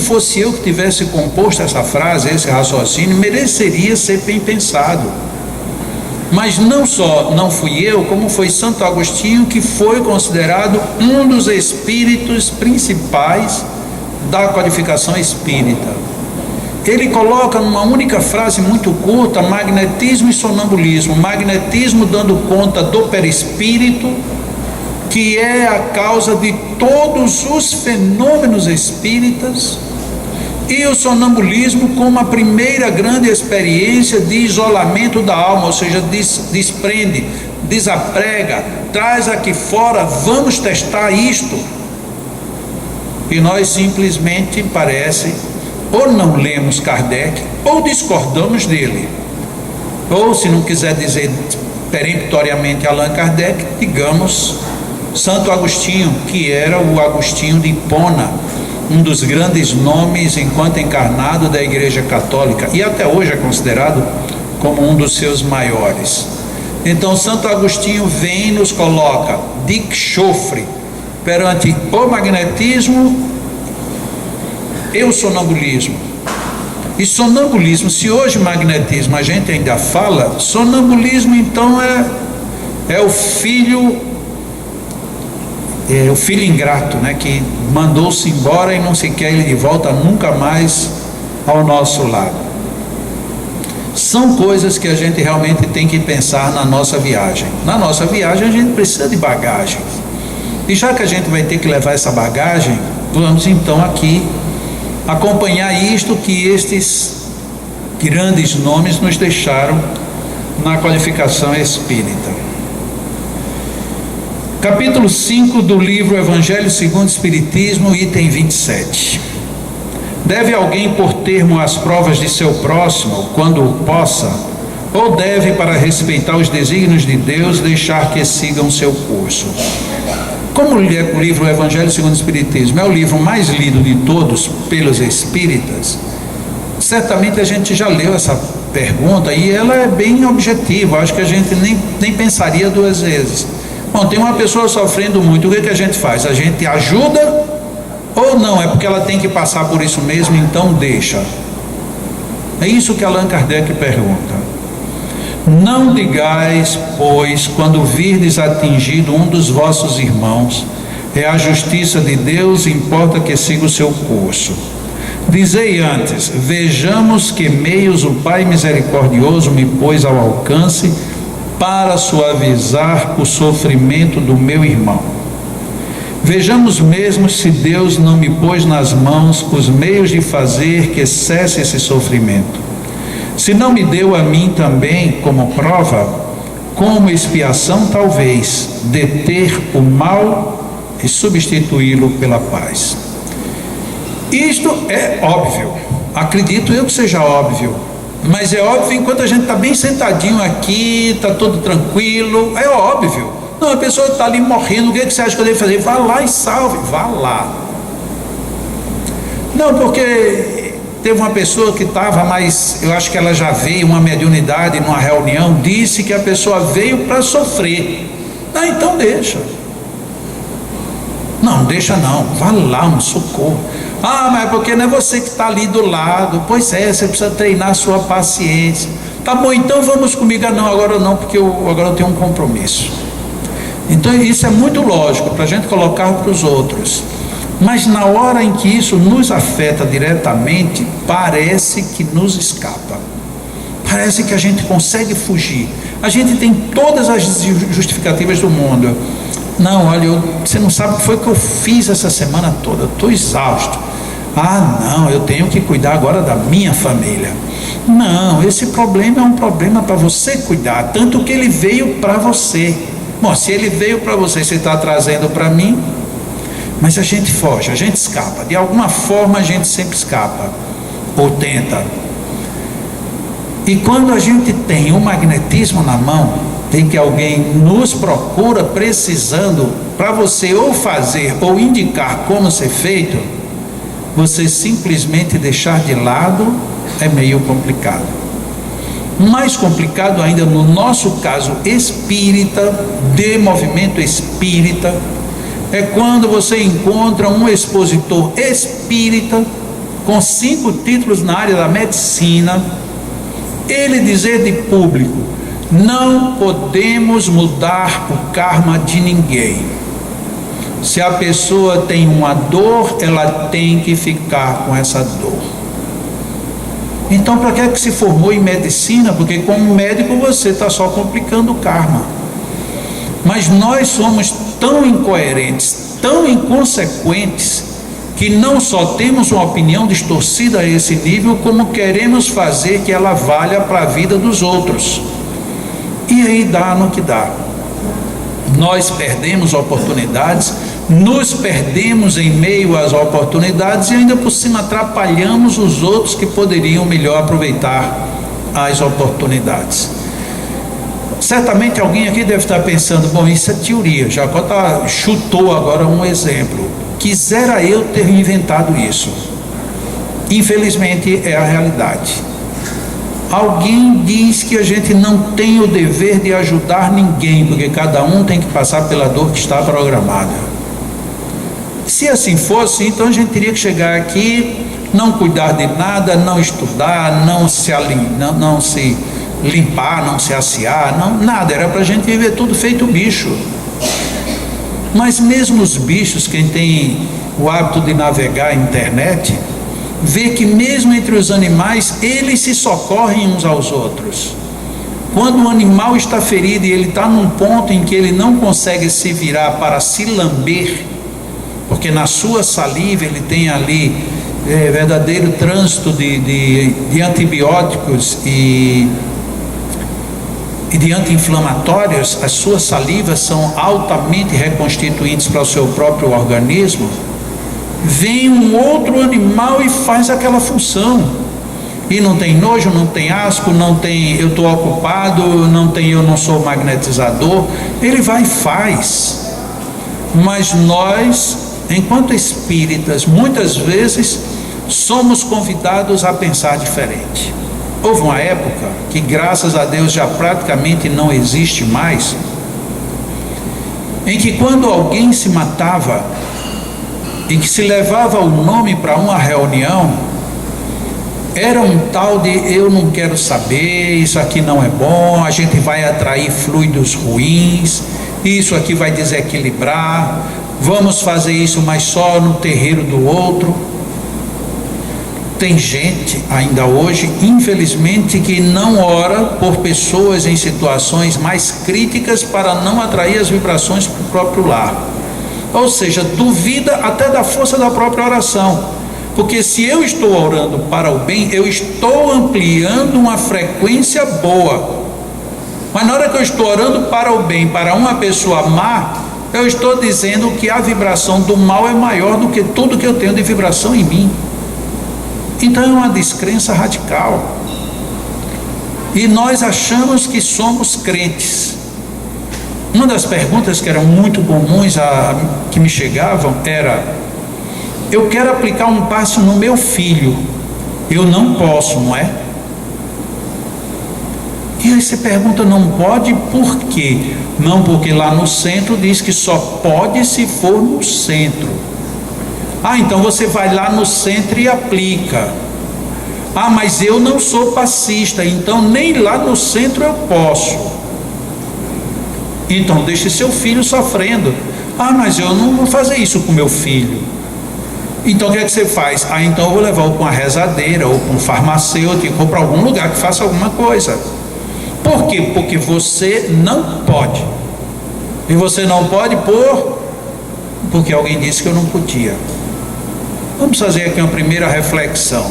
fosse eu que tivesse composto essa frase, esse raciocínio, mereceria ser bem pensado. Mas não só não fui eu, como foi Santo Agostinho, que foi considerado um dos espíritos principais da codificação espírita. Ele coloca numa única frase muito curta: magnetismo e sonambulismo. Magnetismo dando conta do perispírito, que é a causa de todos os fenômenos espíritas, e o sonambulismo como a primeira grande experiência de isolamento da alma, ou seja, desprende, desaprega, traz aqui fora, vamos testar isto. E nós simplesmente, parece, ou não lemos Kardec, ou discordamos dele, ou, se não quiser dizer peremptoriamente Allan Kardec, digamos Santo Agostinho, que era o Agostinho de Hipona, um dos grandes nomes enquanto encarnado da Igreja Católica, e até hoje é considerado como um dos seus maiores. Então Santo Agostinho vem e nos coloca de chofre perante o magnetismo e o sonambulismo. E sonambulismo, se hoje magnetismo a gente ainda fala, sonambulismo então é o filho ingrato, né, que mandou-se embora e não se quer ele de volta nunca mais ao nosso lado. São coisas que a gente realmente tem que pensar na nossa viagem. Na nossa viagem a gente precisa de bagagem, e já que a gente vai ter que levar essa bagagem, vamos então aqui acompanhar isto que estes grandes nomes nos deixaram na codificação espírita. Capítulo 5 do livro Evangelho segundo o Espiritismo, item 27. Deve alguém pôr termo às provas de seu próximo, quando o possa, ou deve, para respeitar os desígnios de Deus, deixar que sigam seu curso? Como o livro Evangelho segundo o Espiritismo é o livro mais lido de todos pelos espíritas, certamente a gente já leu essa pergunta e ela é bem objetiva. Acho que a gente nem pensaria duas vezes. Bom, tem uma pessoa sofrendo muito, o que a gente faz? A gente ajuda ou não? É porque ela tem que passar por isso mesmo, então deixa. É isso que Allan Kardec pergunta. Não digais, pois, quando virdes atingido um dos vossos irmãos, é a justiça de Deus, importa que siga o seu curso. Dizei antes: vejamos que meios o Pai misericordioso me pôs ao alcance para suavizar o sofrimento do meu irmão. Vejamos mesmo se Deus não me pôs nas mãos os meios de fazer que cesse esse sofrimento. Se não me deu a mim também como prova, como expiação talvez, deter o mal e substituí-lo pela paz. Isto é óbvio, acredito eu que seja óbvio, mas é óbvio enquanto a gente está bem sentadinho aqui, está tudo tranquilo, é óbvio. Não, a pessoa está ali morrendo, o que você acha que eu devo fazer? Vá lá e salve, vá lá. Não, porque teve uma pessoa que estava, mas eu acho que ela já veio, uma mediunidade numa reunião, disse que a pessoa veio para sofrer. Ah, então deixa. Não, deixa não, vá lá, um socorro. Ah, mas é porque não é você que está ali do lado. Pois é, você precisa treinar a sua paciência. Tá bom, então vamos comigo. Ah, não, agora não, porque agora eu tenho um compromisso. Então isso é muito lógico para a gente colocar para os outros. Mas na hora em que isso nos afeta diretamente, parece que nos escapa. Parece que a gente consegue fugir. A gente tem todas as justificativas do mundo. Não, olha, você não sabe o que foi que eu fiz essa semana toda, eu estou exausto. Ah, não, eu tenho que cuidar agora da minha família. Não, esse problema é um problema para você cuidar, tanto que ele veio para você. Bom, se ele veio para você, você está trazendo para mim. Mas a gente foge, a gente escapa, de alguma forma a gente sempre escapa, ou tenta. E quando a gente tem o magnetismo na mão, tem que alguém nos procura precisando para você ou fazer ou indicar como ser feito, você simplesmente deixar de lado é meio complicado. Mais complicado ainda no nosso caso espírita, de movimento espírita, é quando você encontra um expositor espírita com 5 títulos na área da medicina, ele dizer de público: não podemos mudar o karma de ninguém. Se a pessoa tem uma dor, ela tem que ficar com essa dor. Então, para que se formou em medicina? Porque como médico você está só complicando o karma. Mas nós somos tão incoerentes, tão inconsequentes, que não só temos uma opinião distorcida a esse nível, como queremos fazer que ela valha para a vida dos outros. E aí dá no que dá. Nós perdemos oportunidades, nos perdemos em meio às oportunidades e ainda por cima atrapalhamos os outros que poderiam melhor aproveitar as oportunidades. Certamente alguém aqui deve estar pensando: bom, isso é teoria. Jacó chutou agora um exemplo. Quisera eu ter inventado isso. Infelizmente é a realidade. Alguém diz que a gente não tem o dever de ajudar ninguém, porque cada um tem que passar pela dor que está programada. Se assim fosse, então a gente teria que chegar aqui, não cuidar de nada, não estudar, não se limpar, não se assear, nada. Era para a gente viver tudo feito bicho. Mas mesmo os bichos, quem tem o hábito de navegar a internet, vê que mesmo entre os animais, eles se socorrem uns aos outros. Quando um animal está ferido e ele está num ponto em que ele não consegue se virar para se lamber, porque na sua saliva ele tem ali verdadeiro trânsito de antibióticos e de anti-inflamatórios, as suas salivas são altamente reconstituintes para o seu próprio organismo. Vem um outro animal e faz aquela função, e não tem nojo, não tem asco, não tem eu estou ocupado, não tem eu não sou magnetizador, ele vai e faz. Mas nós, enquanto espíritas, muitas vezes somos convidados a pensar diferente. Houve uma época que, graças a Deus, já praticamente não existe mais, em que quando alguém se matava e que se levava o nome para uma reunião, era um tal de eu não quero saber, isso aqui não é bom, a gente vai atrair fluidos ruins, isso aqui vai desequilibrar, vamos fazer isso, mas só no terreiro do outro. Tem gente ainda hoje, infelizmente, que não ora por pessoas em situações mais críticas para não atrair as vibrações para o próprio lar. Ou seja, duvida até da força da própria oração. Porque se eu estou orando para o bem, eu estou ampliando uma frequência boa. Mas na hora que eu estou orando para o bem, para uma pessoa má, eu estou dizendo que a vibração do mal é maior do que tudo que eu tenho de vibração em mim. Então é uma descrença radical. E nós achamos que somos crentes. Uma das perguntas que eram muito comuns, que me chegavam, era: eu quero aplicar um passe no meu filho, eu não posso, não é? E aí você pergunta: não pode por quê? Não, porque lá no centro diz que só pode se for no centro. Ah, então você vai lá no centro e aplica. Ah, mas eu não sou passista, então nem lá no centro eu posso. Então deixe seu filho sofrendo. Ah, mas eu não vou fazer isso com meu filho. Então o que é que você faz? Ah, então eu vou levar para uma rezadeira ou para um farmacêutico ou para algum lugar que faça alguma coisa. Por quê? Porque você não pode. E você não pode porque alguém disse que eu não podia. Vamos fazer aqui uma primeira reflexão.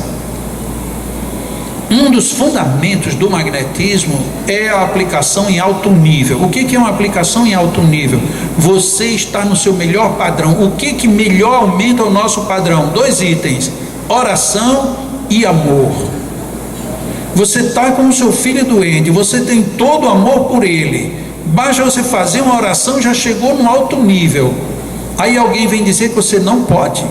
Um dos fundamentos do magnetismo é a aplicação em alto nível. O que é uma aplicação em alto nível? Você está no seu melhor padrão. O que melhor aumenta o nosso padrão? 2 itens: oração e amor. Você está com o seu filho doente, você tem todo o amor por ele. Basta você fazer uma oração, já chegou no alto nível. Aí alguém vem dizer que você não pode.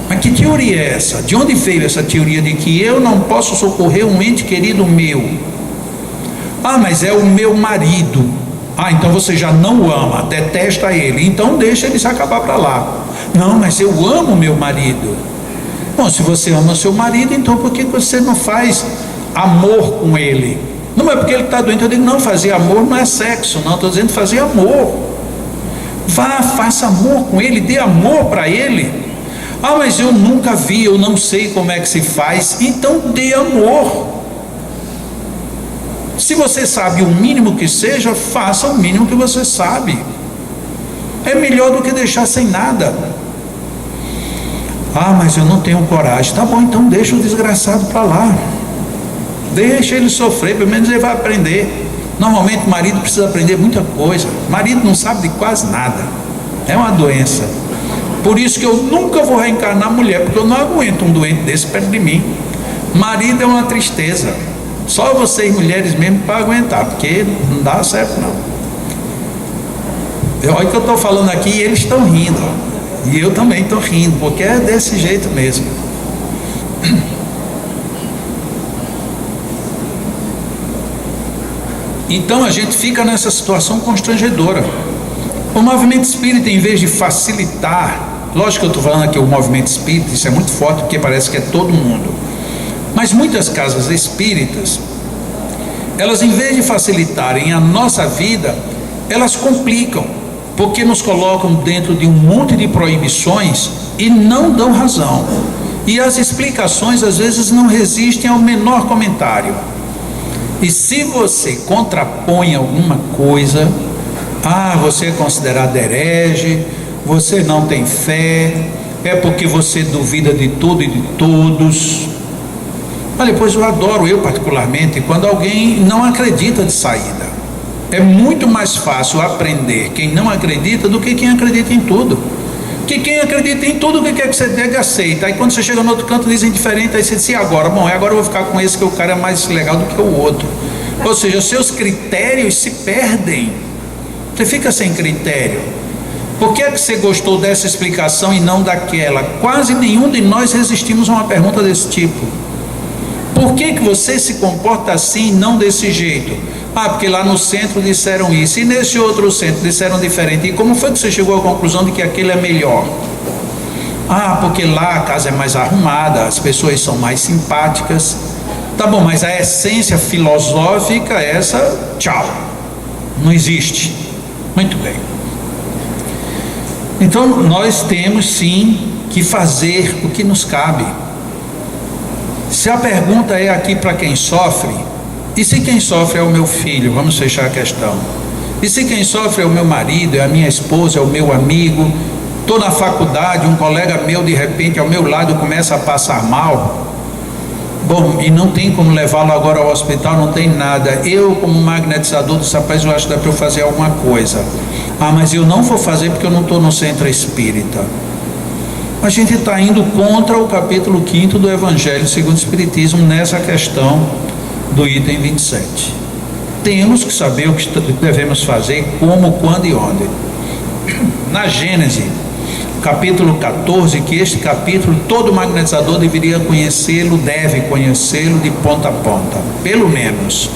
Mas que teoria é essa? De onde veio essa teoria de que eu não posso socorrer um ente querido meu? Ah, mas é o meu marido. Ah, então você já não o ama, detesta ele, então deixa ele se acabar para lá. Não, mas eu amo meu marido. Bom, se você ama seu marido, então por que você não faz amor com ele? Não é porque ele está doente. Eu digo, não, fazer amor não é sexo, não, estou dizendo fazer amor. Vá, faça amor com ele, dê amor para ele. Ah, mas eu nunca vi, eu não sei como é que se faz. Então dê amor. Se você sabe o mínimo que seja, faça o mínimo que você sabe. É melhor do que deixar sem nada. Ah, mas eu não tenho coragem. Tá bom, então deixa o desgraçado para lá. Deixa ele sofrer, pelo menos ele vai aprender. Normalmente o marido precisa aprender muita coisa. O marido não sabe de quase nada. É uma doença. Por isso que eu nunca vou reencarnar mulher, porque eu não aguento um doente desse perto de mim. Marido é uma tristeza. Só vocês mulheres mesmo para aguentar, porque não dá certo não. Olha o que eu estou falando aqui e eles estão rindo. E eu também estou rindo, porque é desse jeito mesmo. Então a gente fica nessa situação constrangedora. O movimento espírita, em vez de facilitar, lógico que eu estou falando aqui o movimento espírita, isso é muito forte, porque parece que é todo mundo. Mas muitas casas espíritas, elas em vez de facilitarem a nossa vida, elas complicam, porque nos colocam dentro de um monte de proibições e não dão razão. E as explicações às vezes não resistem ao menor comentário. E se você contrapõe alguma coisa, você é considerado herege, você não tem fé, é porque você duvida de tudo e de todos. Olha, pois eu adoro, eu particularmente, quando alguém não acredita de saída. É muito mais fácil aprender quem não acredita do que quem acredita em tudo. Que quem acredita em tudo, o que quer que você diga, aceita. Aí quando você chega no outro canto, dizem diferente, aí você diz, e agora? Bom, agora eu vou ficar com esse, que o cara é mais legal do que o outro. Ou seja, os seus critérios se perdem. Você fica sem critério. Por que é que você gostou dessa explicação e não daquela? Quase nenhum de nós resistimos a uma pergunta desse tipo. Por que que você se comporta assim e não desse jeito? Porque lá no centro disseram isso, e nesse outro centro disseram diferente. E como foi que você chegou à conclusão de que aquele é melhor? Porque lá a casa é mais arrumada, as pessoas são mais simpáticas. Tá bom, mas a essência filosófica, essa, tchau, não existe. Muito bem. Então nós temos sim que fazer o que nos cabe. Se a pergunta é aqui para quem sofre, e se quem sofre é o meu filho? Vamos fechar a questão. E se quem sofre é o meu marido, é a minha esposa, é o meu amigo? Estou na faculdade, um colega meu de repente ao meu lado começa a passar mal. Bom, e não tem como levá-lo agora ao hospital, não tem nada. Eu, como magnetizador desse rapaz, eu acho que dá para eu fazer alguma coisa. Mas eu não vou fazer porque eu não estou no centro espírita. A gente está indo contra o capítulo 5º do Evangelho segundo o Espiritismo nessa questão do item 27. Temos que saber o que devemos fazer, como, quando e onde. Na Gênesis, capítulo 14, que este capítulo todo magnetizador deveria conhecê-lo, deve conhecê-lo de ponta a ponta, pelo menos.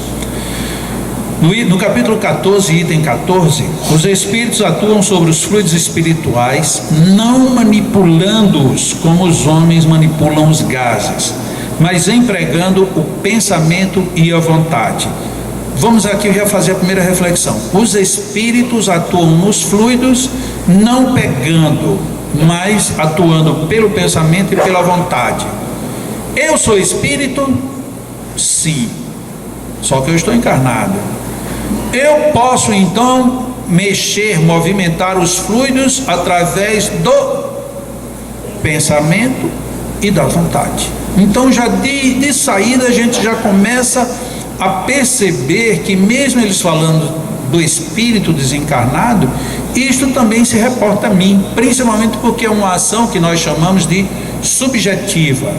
No capítulo 14, item 14, os espíritos atuam sobre os fluidos espirituais, não manipulando-os como os homens manipulam os gases, mas empregando o pensamento e a vontade. Vamos aqui já fazer a primeira reflexão. Os espíritos atuam nos fluidos, não pegando, mas atuando pelo pensamento e pela vontade. Eu sou espírito? Sim. Só que eu estou encarnado. Eu posso então mexer, movimentar os fluidos através do pensamento e da vontade. Então já de saída a gente já começa a perceber que mesmo eles falando do espírito desencarnado, isto também se reporta a mim, principalmente porque é uma ação que nós chamamos de subjetiva,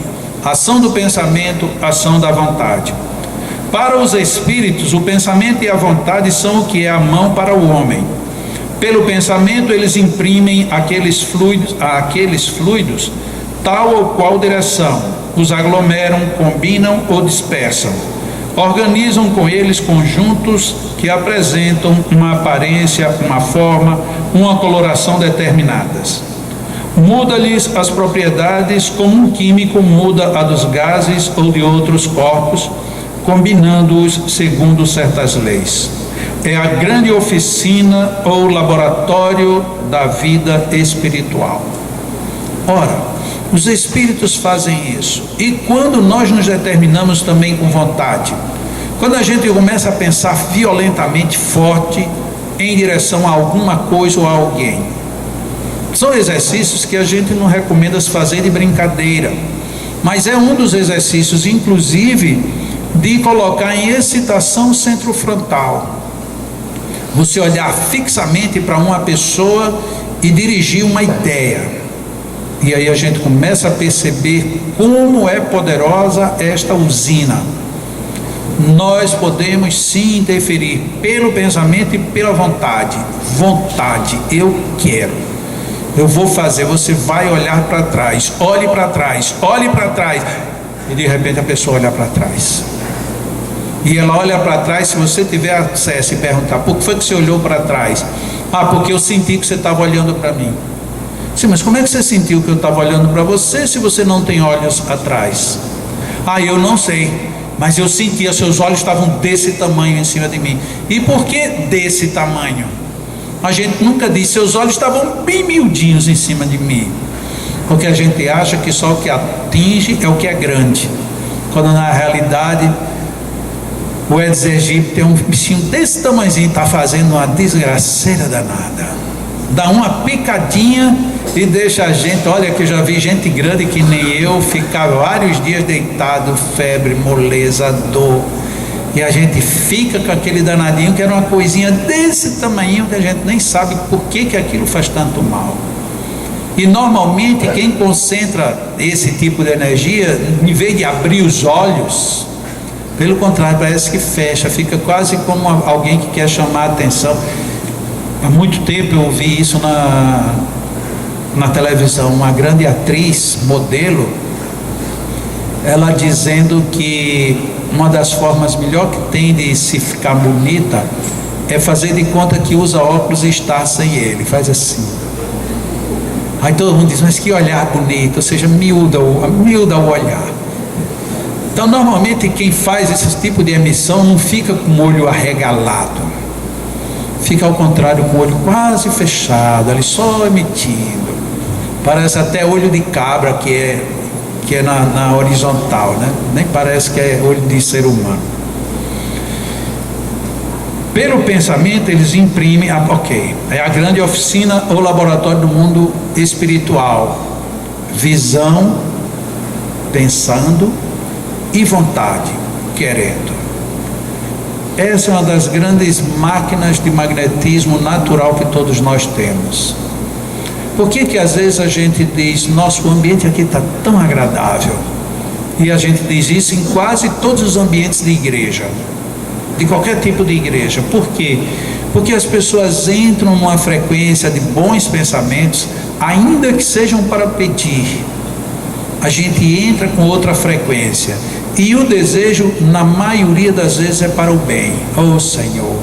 ação do pensamento, ação da vontade. Para os espíritos, o pensamento e a vontade são o que é a mão para o homem. Pelo pensamento eles imprimem àqueles fluidos tal ou qual direção, os aglomeram, combinam ou dispersam. Organizam com eles conjuntos que apresentam uma aparência, uma forma, uma coloração determinadas. Muda-lhes as propriedades como um químico muda a dos gases ou de outros corpos, combinando-os segundo certas leis. É a grande oficina ou laboratório da vida espiritual. Ora, os espíritos fazem isso. E quando nós nos determinamos também com vontade, quando a gente começa a pensar violentamente forte em direção a alguma coisa ou a alguém, são exercícios que a gente não recomenda se fazer de brincadeira, mas é um dos exercícios, inclusive, de colocar em excitação centrofrontal. Você olhar fixamente para uma pessoa e dirigir uma ideia. E aí a gente começa a perceber como é poderosa esta usina. Nós podemos sim interferir pelo pensamento e pela vontade. Vontade, eu quero. Eu vou fazer, você vai olhar para trás. Olhe para trás, olhe para trás. E de repente a pessoa olha para trás. E ela olha para trás. Se você tiver acesso e perguntar: por que foi que você olhou para trás? Ah, porque eu senti que você estava olhando para mim. Sim, mas como é que você sentiu que eu estava olhando para você se você não tem olhos atrás? Ah, eu não sei, mas eu sentia, seus olhos estavam desse tamanho em cima de mim. E por que desse tamanho? A gente nunca diz, seus olhos estavam bem miudinhos em cima de mim, porque a gente acha que só o que atinge é o que é grande, quando na realidade o Aedes aegypti tem um bichinho desse tamanhozinho, está fazendo uma desgraceira danada, dá uma picadinha e deixa a gente, olha que eu já vi gente grande que nem eu, ficar vários dias deitado, febre, moleza, dor, e a gente fica com aquele danadinho que era uma coisinha desse tamanho que a gente nem sabe por que aquilo faz tanto mal. E normalmente quem concentra esse tipo de energia, em vez de abrir os olhos, pelo contrário, parece que fecha, fica quase como alguém que quer chamar a atenção. Há muito tempo eu ouvi isso na televisão, uma grande atriz, modelo, ela dizendo que uma das formas melhor que tem de se ficar bonita é fazer de conta que usa óculos e está sem ele, faz assim. Aí todo mundo diz, mas que olhar bonito, ou seja, miúda o olhar. Então normalmente quem faz esse tipo de emissão não fica com o olho arregalado, fica ao contrário, com o olho quase fechado, ali só emitindo, parece até olho de cabra que é na horizontal, né? Nem parece que é olho de ser humano. Pelo pensamento eles imprimem, é a grande oficina ou laboratório do mundo espiritual, visão, pensando e vontade, querendo. Essa é uma das grandes máquinas de magnetismo natural que todos nós temos. Por que às vezes a gente diz, nosso ambiente aqui está tão agradável? E a gente diz isso em quase todos os ambientes de igreja, de qualquer tipo de igreja. Por quê? Porque as pessoas entram numa frequência de bons pensamentos, ainda que sejam para pedir. A gente entra com outra frequência. E o desejo, na maioria das vezes, é para o bem. Oh Senhor,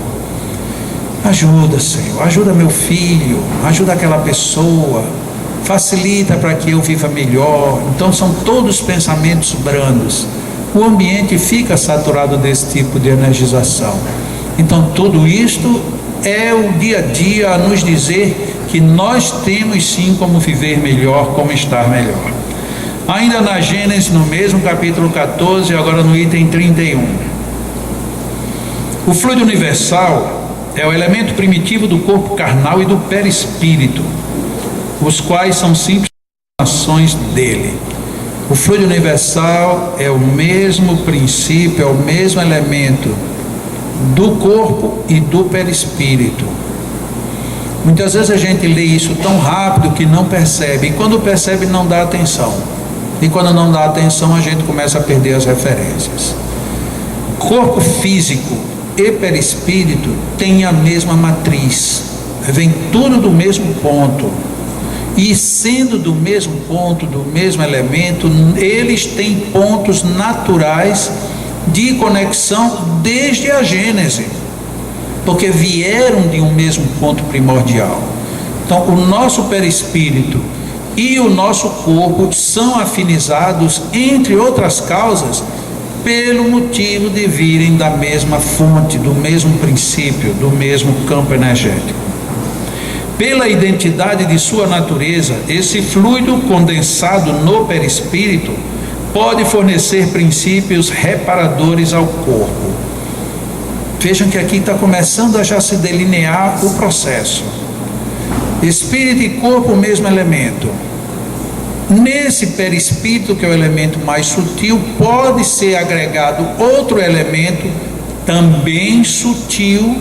ajuda, Senhor, ajuda meu filho, ajuda aquela pessoa, facilita para que eu viva melhor. Então são todos pensamentos brandos. O ambiente fica saturado desse tipo de energização. Então tudo isto é o dia a dia a nos dizer que nós temos sim como viver melhor, como estar melhor. Ainda na Gênesis, no mesmo capítulo 14, agora no item 31. O fluido universal é o elemento primitivo do corpo carnal e do perispírito, os quais são simples ações dele. O fluido universal é o mesmo princípio, é o mesmo elemento do corpo e do perispírito. Muitas vezes a gente lê isso tão rápido que não percebe, e quando percebe não dá atenção. E quando não dá atenção a gente começa a perder as referências. Corpo físico e perispírito têm a mesma matriz, vem tudo do mesmo ponto, e sendo do mesmo ponto, do mesmo elemento, eles têm pontos naturais de conexão desde a Gênese, porque vieram de um mesmo ponto primordial. Então o nosso perispírito e o nosso corpo são afinizados, entre outras causas, pelo motivo de virem da mesma fonte, do mesmo princípio, do mesmo campo energético. Pela identidade de sua natureza, esse fluido condensado no perispírito pode fornecer princípios reparadores ao corpo. Vejam que aqui está começando a já se delinear o processo. Espírito e corpo, o mesmo elemento. Nesse perispírito, que é o elemento mais sutil, pode ser agregado outro elemento também sutil,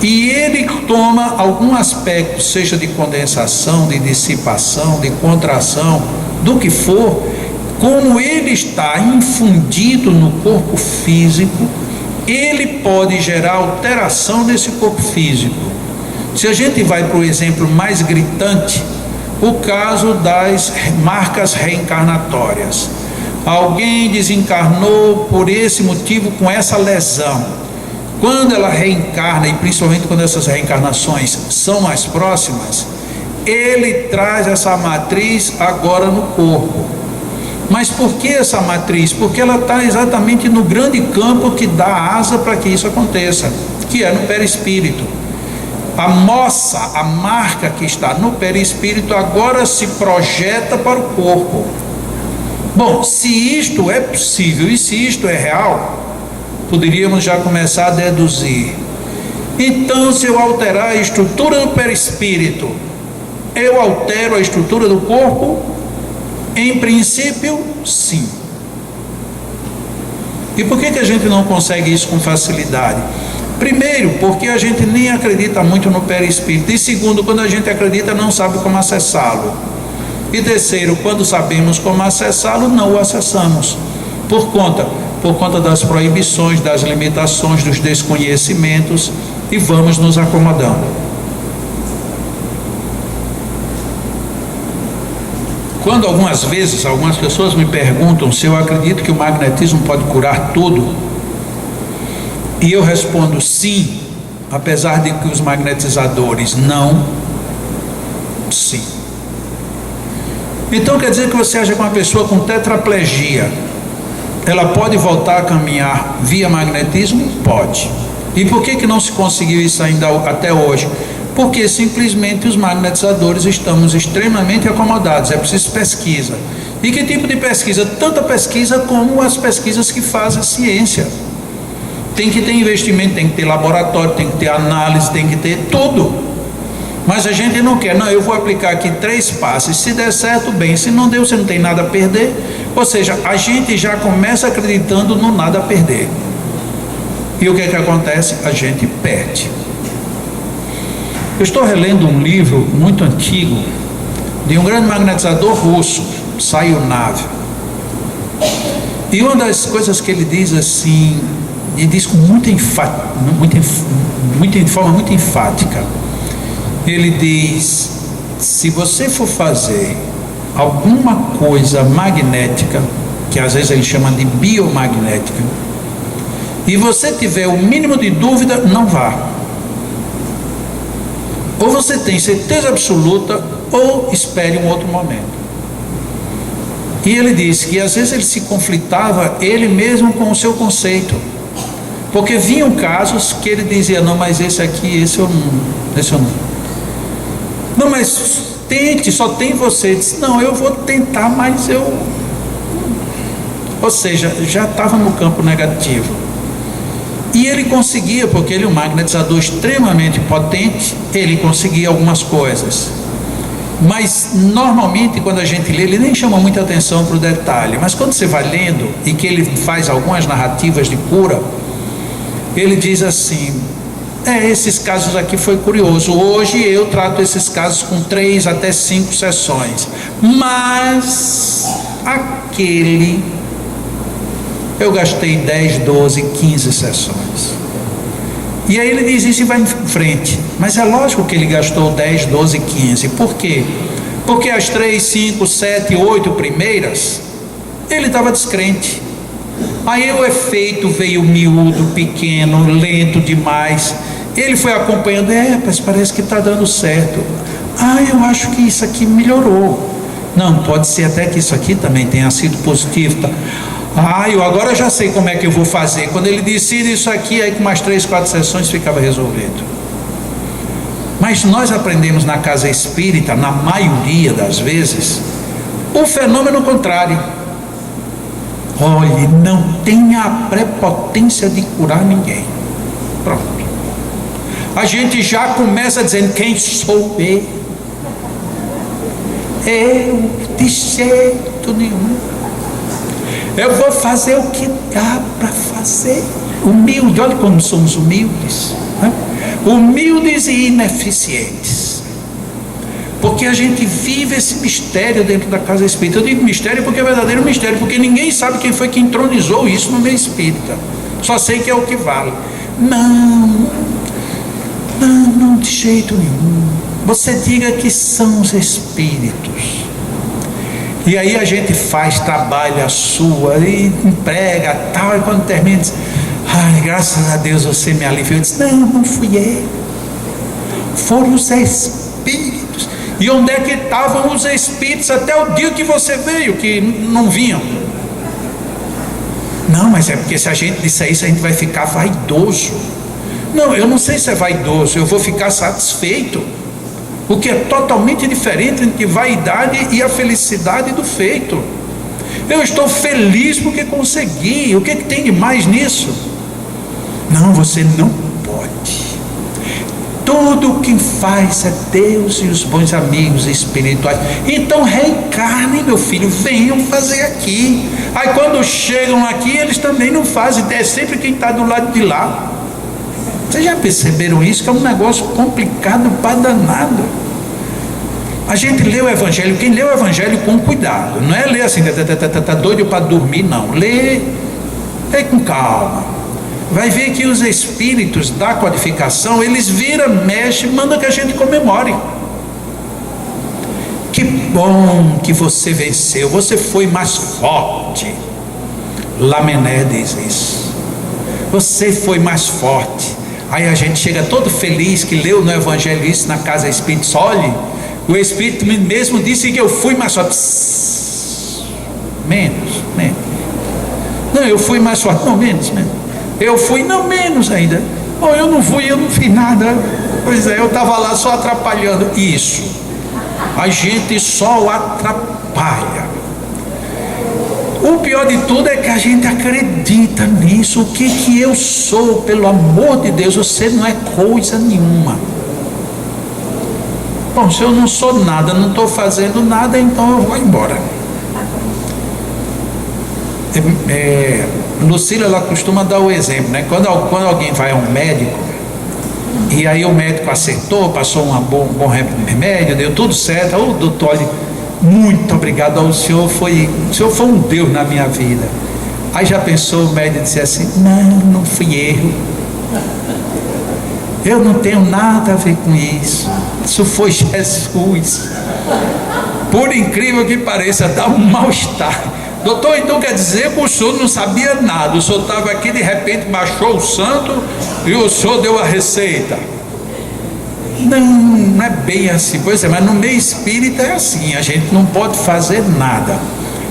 e ele toma algum aspecto, seja de condensação, de dissipação, de contração, do que for. Como ele está infundido no corpo físico, ele pode gerar alteração nesse corpo físico. Se a gente vai para o exemplo mais gritante, o caso das marcas reencarnatórias. Alguém desencarnou por esse motivo, com essa lesão. Quando ela reencarna, e principalmente quando essas reencarnações são mais próximas, ele traz essa matriz agora no corpo. Mas por que essa matriz? Porque ela está exatamente no grande campo que dá asa para que isso aconteça, que é no perispírito. A moça, a marca que está no perispírito, agora se projeta para o corpo. Bom, se isto é possível e se isto é real, poderíamos já começar a deduzir. Então, se eu alterar a estrutura do perispírito, eu altero a estrutura do corpo? Em princípio, sim. E por que a gente não consegue isso com facilidade? Primeiro, porque a gente nem acredita muito no perispírito. E segundo, quando a gente acredita, não sabe como acessá-lo. E terceiro, quando sabemos como acessá-lo, não o acessamos. Por conta das proibições, das limitações, dos desconhecimentos, e vamos nos acomodando. Quando algumas vezes, algumas pessoas me perguntam se eu acredito que o magnetismo pode curar tudo, e eu respondo sim, apesar de que os magnetizadores não, sim. Então quer dizer que você acha que uma pessoa com tetraplegia, ela pode voltar a caminhar via magnetismo? Pode. E por que não se conseguiu isso ainda até hoje? Porque simplesmente os magnetizadores estamos extremamente acomodados, é preciso pesquisa. E que tipo de pesquisa? Tanta pesquisa como as pesquisas que fazem ciência. Tem que ter investimento, tem que ter laboratório, tem que ter análise, tem que ter tudo. Mas a gente não quer, não, eu vou aplicar aqui 3 passos, se der certo, bem, se não deu, você não tem nada a perder. Ou seja, a gente já começa acreditando no nada a perder. E o que é que acontece? A gente perde. Eu estou relendo um livro muito antigo, de um grande magnetizador russo, Sayunav. E uma das coisas que ele diz assim, e diz com de forma muito enfática, ele diz: se você for fazer alguma coisa magnética, que às vezes ele chama de biomagnética, e você tiver o mínimo de dúvida, não vá. Ou você tem certeza absoluta, ou espere um outro momento. E ele disse que às vezes ele se conflitava ele mesmo com o seu conceito, porque vinham casos que ele dizia: não, mas esse aqui, esse eu não. Não, mas tente, só tem você. Ele disse: não, eu vou tentar, mas eu... Ou seja, já estava no campo negativo. E ele conseguia, porque ele é um magnetizador extremamente potente, ele conseguia algumas coisas. Mas normalmente quando a gente lê, ele nem chama muita atenção para o detalhe, mas quando você vai lendo e que ele faz algumas narrativas de cura, ele diz assim: esses casos aqui foi curioso, hoje eu trato esses casos com 3 até 5 sessões, mas aquele eu gastei 10, 12, 15 sessões. E aí ele diz isso e vai em frente. Mas é lógico que ele gastou 10, 12, 15. Por quê? Porque as 3, 5, 7, 8 primeiras, ele estava descrente. Aí o efeito veio miúdo, pequeno, lento demais. Ele foi acompanhando, mas parece que está dando certo. Eu acho que isso aqui melhorou. Não, pode ser até que isso aqui também tenha sido positivo. Tá? Eu agora já sei como é que eu vou fazer. Quando ele decide isso aqui, aí com mais 3, 4 sessões ficava resolvido. Mas nós aprendemos na casa espírita, na maioria das vezes, o fenômeno contrário. Olhe, não tenha a prepotência de curar ninguém. Pronto. A gente já começa dizendo: quem sou eu? Eu, de jeito nenhum. Eu vou fazer o que dá para fazer. Humilde, olha como somos humildes, né? Humildes e ineficientes. Porque a gente vive esse mistério dentro da casa espírita. Eu digo mistério porque é verdadeiro mistério, porque ninguém sabe quem foi que entronizou isso no meio espírita. Só sei que é o que vale. Não, de jeito nenhum. Você diga que são os espíritos. E aí a gente faz, trabalha a sua, e emprega, tal, e quando termina diz: ai, graças a Deus você me aliviou. Eu disse: não fui eu. Foram os espíritos. E onde é que estavam os espíritos até o dia que você veio, que não vinham? Não, mas é porque se a gente disser isso, a gente vai ficar vaidoso. Não, eu não sei se é vaidoso, eu vou ficar satisfeito. O que é totalmente diferente entre vaidade e a felicidade do feito. Eu estou feliz porque consegui. O que tem de mais nisso? Não, você não pode. Tudo o que faz é Deus e os bons amigos espirituais. Então reencarnem, meu filho, venham fazer aqui. Aí quando chegam aqui, eles também não fazem, é sempre quem está do lado de lá. Vocês já perceberam isso? Que é um negócio complicado para danado. A gente lê o Evangelho, quem lê o Evangelho com cuidado, não é ler assim, tá doido para dormir, não. Lê com calma. Vai ver que os espíritos da codificação, eles viram, mexem, mandam que a gente comemore. Que bom que você venceu, você foi mais forte. Lamené diz isso. Você foi mais forte. Aí a gente chega todo feliz que leu no Evangelho isso na casa espírita. Olhe, o Espírito mesmo disse que eu fui mais forte. Menos. Não, eu fui mais forte. Não, menos. Eu fui, não, menos ainda. Bom, eu não fiz nada. Pois é, eu estava lá só atrapalhando. Isso. A gente só atrapalha. O pior de tudo é que a gente acredita nisso. O que eu sou, pelo amor de Deus? Você não é coisa nenhuma. Bom, se eu não sou nada, não estou fazendo nada, então eu vou embora. Lucila, ela costuma dar o exemplo, né? Quando alguém vai a um médico, e aí o médico acertou, passou um bom remédio, deu tudo certo. O doutor, olha, muito obrigado ao senhor, o senhor foi um Deus na minha vida. Aí já pensou o médico dizer assim: não fui eu não tenho nada a ver com isso foi Jesus. Por incrível que pareça, dá um mal-estar. Doutor, então quer dizer que o senhor não sabia nada, o senhor estava aqui, de repente baixou o santo e o senhor deu a receita? Não é bem assim. Pois é, mas no meio espírita é assim, a gente não pode fazer nada.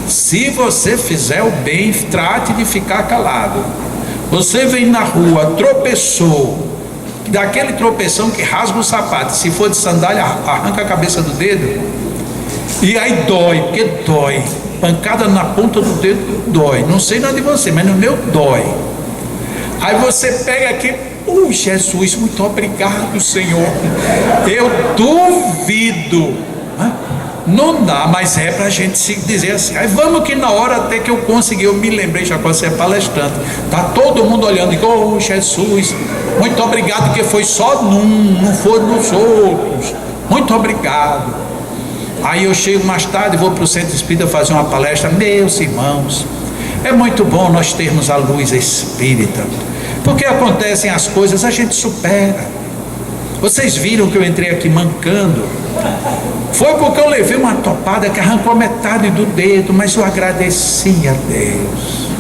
Se você fizer o bem, trate de ficar calado. Você vem na rua, tropeçou, daquele tropeção que rasga o sapato, se for de sandália, arranca a cabeça do dedo, e aí dói, porque dói. Pancada na ponta do dedo dói. Não sei nada de você, mas no meu dói. Aí você pega aqui: Jesus, muito obrigado, Senhor. Eu duvido. Não dá, mas é para a gente se dizer assim. Aí vamos que na hora até que eu consegui, eu me lembrei, já que você é palestrante, tá todo mundo olhando e digo: Jesus, muito obrigado, que foi só não foi nos outros. Muito obrigado. Aí eu chego mais tarde, vou para o centro espírita fazer uma palestra. Meus irmãos, é muito bom nós termos a luz espírita, porque acontecem as coisas, a gente supera. Vocês viram que eu entrei aqui mancando? Foi porque eu levei uma topada que arrancou metade do dedo, mas eu agradeci a Deus.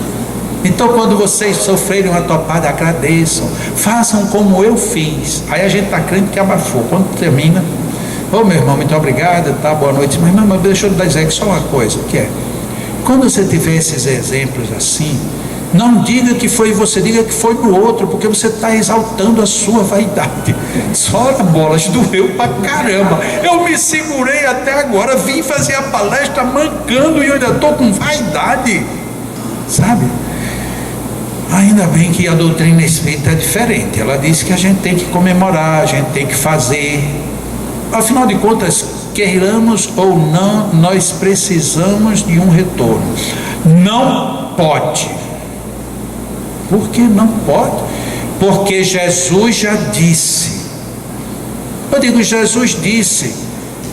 Então, quando vocês sofrerem uma topada, agradeçam, façam como eu fiz. Aí a gente está crendo que abafou. Quando termina, Ô meu irmão, muito obrigado, tá, boa noite. Mas irmão, deixa eu dizer aqui só uma coisa, que é, quando você tiver esses exemplos assim, não diga que foi você, diga que foi no outro, porque você está exaltando a sua vaidade. Só a bolas, doeu pra caramba. Eu me segurei até agora, vim fazer a palestra mancando e eu ainda estou com vaidade, sabe? Ainda bem que a doutrina espírita é diferente. Ela diz que a gente tem que comemorar, a gente tem que fazer. Afinal de contas, queiramos ou não, nós precisamos de um retorno. Não pode. Por que não pode? Porque Jesus já disse. Eu digo, Jesus disse: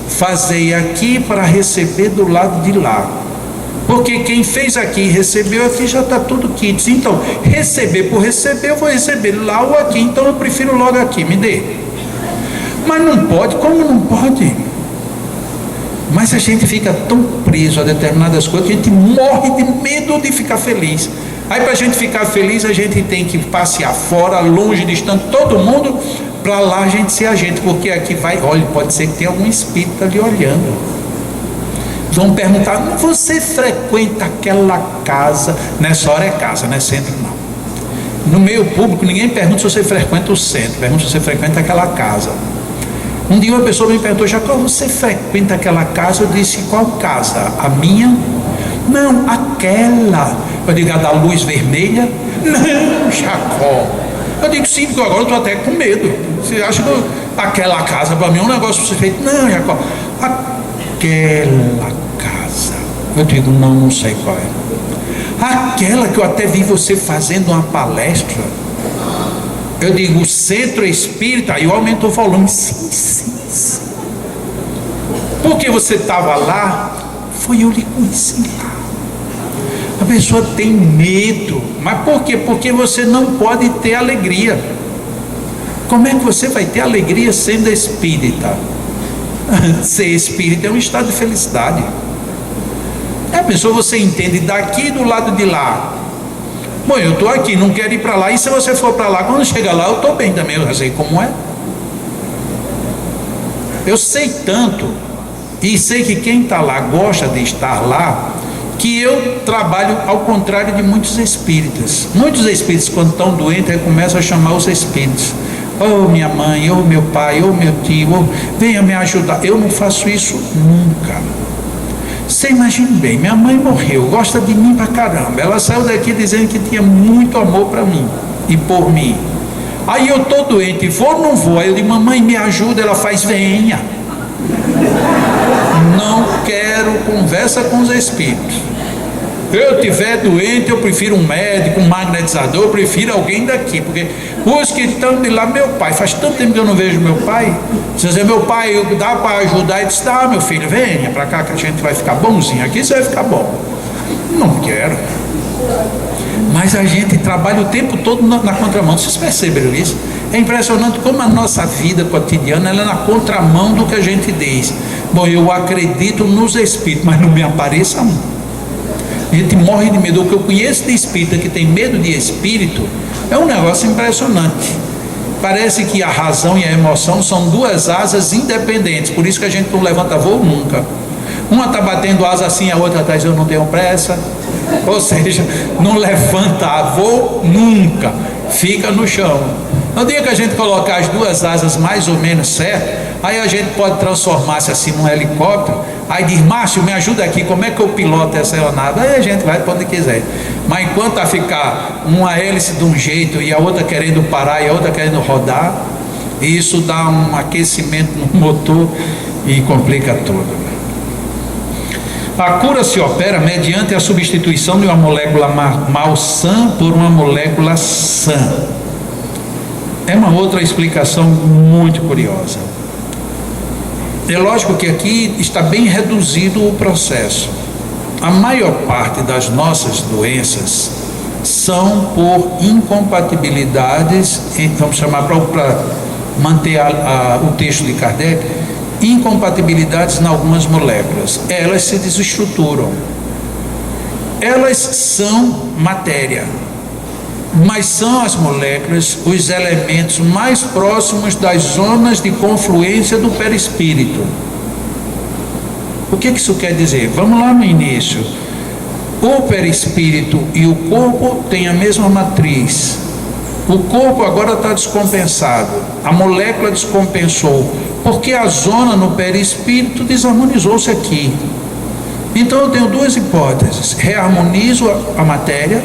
fazei aqui para receber do lado de lá. Porque quem fez aqui e recebeu aqui já está tudo quito. Então, receber por receber, eu vou receber lá ou aqui. Então eu prefiro logo aqui, me dê. Mas não pode, como não pode? Mas a gente fica tão preso a determinadas coisas que a gente morre de medo de ficar feliz. Aí para a gente ficar feliz, a gente tem que passear fora, longe, distante, todo mundo, para lá a gente ser a gente, porque aqui vai, olha, pode ser que tenha algum espírito ali olhando. Vão perguntar: você frequenta aquela casa? Nessa hora é casa, não é centro não. No meio público ninguém pergunta se você frequenta o centro, pergunta se você frequenta aquela casa. Um dia uma pessoa me perguntou: Jacó, você frequenta aquela casa? Eu disse: qual casa? A minha? Não, aquela. Eu digo: a da luz vermelha? Não, Jacó. Eu digo: sim, porque agora eu estou até com medo. Você acha que aquela casa para mim é um negócio suspeito? Não, Jacó, aquela casa. Eu digo: não sei qual é. Aquela que eu até vi você fazendo uma palestra. Eu digo: o centro espírita. Aí eu aumento o volume. Sim, sim, sim. Porque você estava lá, foi eu lhe conheci lá. A pessoa tem medo. Mas por quê? Porque você não pode ter alegria. Como é que você vai ter alegria sendo espírita? Ser espírita é um estado de felicidade. A pessoa, você entende daqui do lado de lá. Bom, eu estou aqui, não quero ir para lá. E se você for para lá, quando chega lá, eu estou bem também. Eu já sei como é. Eu sei tanto, e sei que quem está lá gosta de estar lá, que eu trabalho ao contrário de muitos espíritas. Muitos espíritas, quando estão doentes, aí começam a chamar os espíritos: oh minha mãe, oh meu pai, oh meu tio, oh, venha me ajudar. Eu não faço isso nunca. Você imagina bem, minha mãe morreu, gosta de mim pra caramba. Ela saiu daqui dizendo que tinha muito amor para mim e por mim. Aí eu estou doente, vou ou não vou? Aí eu digo: mamãe, me ajuda. Ela faz: venha. Não quero conversa com os espíritos. Eu estiver doente, eu prefiro um médico, um magnetizador, eu prefiro alguém daqui, porque os que estão de lá, meu pai, faz tanto tempo que eu não vejo meu pai. Se dizer: meu pai, dá para ajudar? Ele disse: dá, meu filho, venha para cá que a gente vai ficar bonzinho, aqui você vai ficar bom. Não quero. Mas a gente trabalha o tempo todo na contramão. Vocês perceberam isso? É impressionante como a nossa vida cotidiana ela é na contramão do que a gente diz. Bom, eu acredito nos espíritos, mas não me apareça um. A gente morre de medo. O que eu conheço de espírita que tem medo de espírito é um negócio impressionante. Parece que a razão e a emoção são duas asas independentes. Por isso que a gente não levanta voo nunca. Uma está batendo asa assim, a outra atrás: eu não tenho pressa. Ou seja, não levanta voo nunca, fica no chão. No dia que a gente colocar as duas asas mais ou menos certo, aí a gente pode transformar-se assim num helicóptero. Aí diz: Márcio, me ajuda aqui, como é que eu piloto essa aeronave? Aí a gente vai para onde quiser. Mas enquanto a ficar uma hélice de um jeito e a outra querendo parar e a outra querendo rodar, isso dá um aquecimento no motor e complica tudo. A cura se opera mediante a substituição de uma molécula malsã por uma molécula sã. É uma outra explicação muito curiosa. É lógico que aqui está bem reduzido o processo. A maior parte das nossas doenças são por incompatibilidades, vamos chamar para manter o texto de Kardec, incompatibilidades em algumas moléculas. Elas se desestruturam. Elas são matéria. mas são as moléculas os elementos mais próximos das zonas de confluência do perispírito. O que isso quer dizer? Vamos lá no início. O perispírito e o corpo têm a mesma matriz. O corpo agora está descompensado, a molécula descompensou, porque a zona no perispírito desarmonizou-se aqui. Então eu tenho duas hipóteses: reharmonizo a matéria,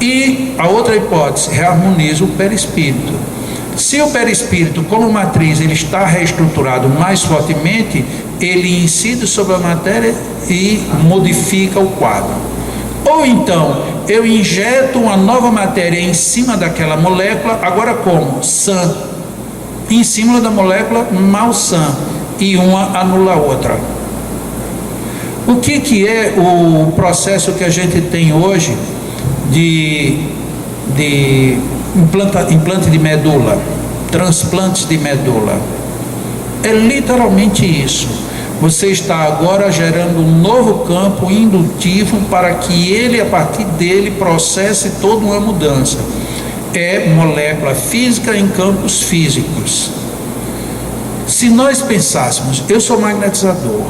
e a outra hipótese, reharmonizo o perispírito. Se o perispírito, como matriz, ele está reestruturado mais fortemente, ele incide sobre a matéria e modifica o quadro. Ou então, eu injeto uma nova matéria em cima daquela molécula, agora como? Sã. Em cima da molécula malsã, e uma anula a outra. O que é o processo que a gente tem hoje de implante de medula, transplantes de medula? É literalmente isso. Você está agora gerando um novo campo indutivo para que ele, a partir dele, processe toda uma mudança. É molécula física em campos físicos. Se nós pensássemos, eu sou magnetizador,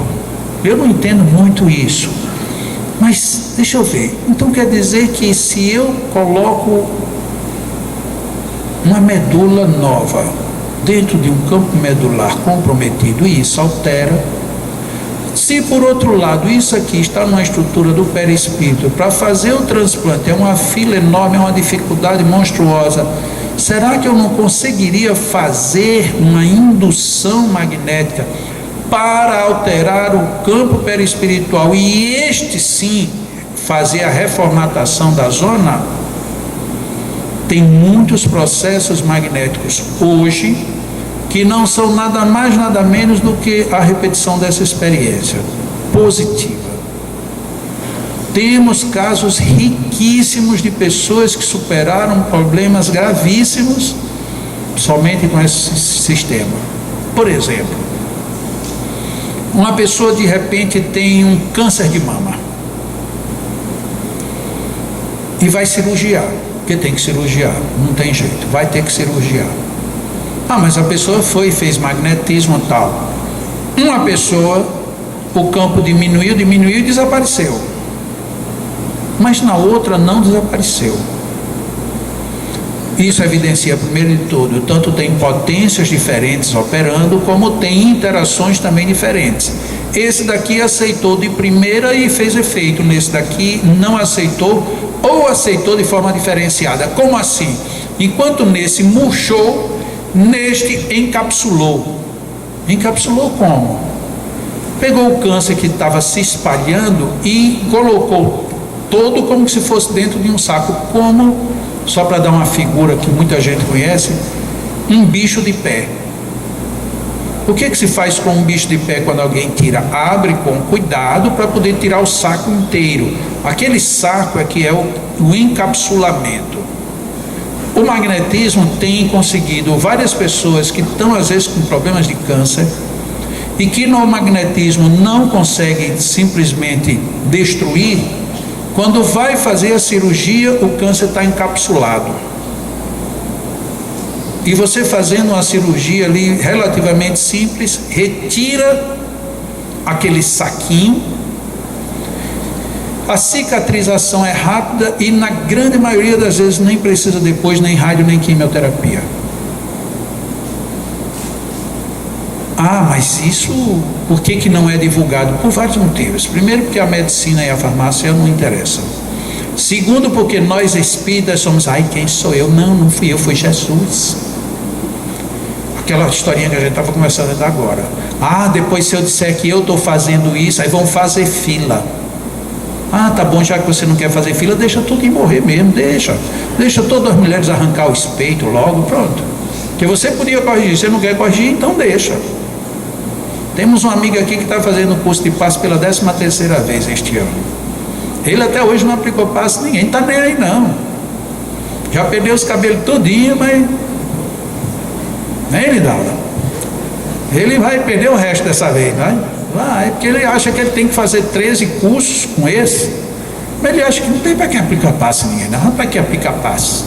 eu não entendo muito isso, mas deixa eu ver, então quer dizer que se eu coloco uma medula nova dentro de um campo medular comprometido, e isso altera. Se por outro lado isso aqui está numa estrutura do perispírito, para fazer o transplante é uma fila enorme, é uma dificuldade monstruosa, será que eu não conseguiria fazer uma indução magnética para alterar o campo perispiritual e este sim fazer a reformatação da zona? Tem muitos processos magnéticos hoje que não são nada mais, nada menos do que a repetição dessa experiência positiva. Temos casos riquíssimos de pessoas que superaram problemas gravíssimos somente com esse sistema. Por exemplo, uma pessoa de repente tem um câncer de mama e vai cirurgiar, porque tem que cirurgiar, não tem jeito, vai ter que cirurgiar. Ah, mas a pessoa foi e fez magnetismo e tal. Uma pessoa, o campo diminuiu e desapareceu. Mas na outra não desapareceu. Isso evidencia, primeiro de tudo, tanto tem potências diferentes operando, como tem interações também diferentes. Esse daqui aceitou de primeira e fez efeito. Nesse daqui não aceitou, ou aceitou de forma diferenciada. Como assim? Enquanto nesse murchou, neste encapsulou. Encapsulou como? Pegou o câncer que estava se espalhando e colocou todo como se fosse dentro de um saco, como, só para dar uma figura que muita gente conhece, um bicho de pé. O que se faz com um bicho de pé quando alguém tira? Abre com cuidado para poder tirar o saco inteiro. Aquele saco é que é o encapsulamento. O magnetismo tem conseguido várias pessoas que estão às vezes com problemas de câncer e que no magnetismo não conseguem simplesmente destruir. Quando vai fazer a cirurgia, o câncer está encapsulado. E você fazendo uma cirurgia ali relativamente simples, retira aquele saquinho. A cicatrização é rápida e na grande maioria das vezes nem precisa depois nem rádio nem quimioterapia. Ah, mas isso por que não é divulgado? Por vários motivos. Primeiro, porque a medicina e a farmácia não interessam. Segundo, porque nós espíritas somos, ai, quem sou eu? Não fui eu, foi Jesus. Aquela historinha que a gente estava conversando ainda agora. Ah, depois se eu disser que eu estou fazendo isso, aí vão fazer fila. Ah, tá bom, já que você não quer fazer fila, deixa tudo ir morrer mesmo, deixa todas as mulheres arrancar o espeito logo, pronto. Porque você podia corrigir, você não quer corrigir, então deixa. Temos um amigo aqui que está fazendo o curso de passe pela 13ª vez este ano. Ele até hoje não aplicou passe a ninguém, não está nem aí não. Já perdeu os cabelos todinho, mas nem ele dá. Ele vai perder o resto dessa vez, vai? Vai, porque ele acha que ele tem que fazer 13 cursos com esse. Mas ele acha que não tem para que aplicar passe ninguém, não. Para que aplicar passe?